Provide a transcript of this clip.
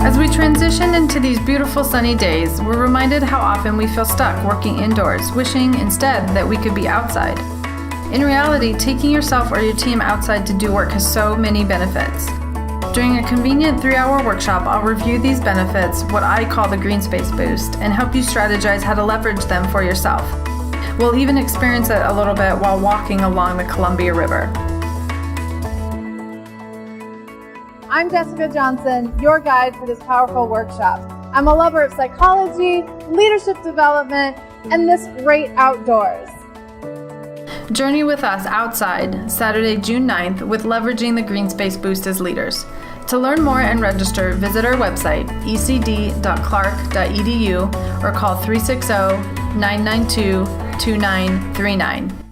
As we transition into these beautiful sunny days, we're reminded how often we feel stuck working indoors, wishing instead that we could be outside. In reality, taking yourself or your team outside to do work has so many benefits. During a convenient 3-hour workshop, I'll review these benefits, what I call the Green Space Boost, and help you strategize how to leverage them for yourself. We'll even experience it a little bit while walking along the Columbia River. I'm Jessica Johnson, your guide for this powerful workshop. I'm a lover of psychology, leadership development, and this great outdoors. Journey with us outside Saturday, June 9th with leveraging the Green Space Boost as leaders. To learn more and register, visit our website, ecd.clark.edu, or call 360-992-2939.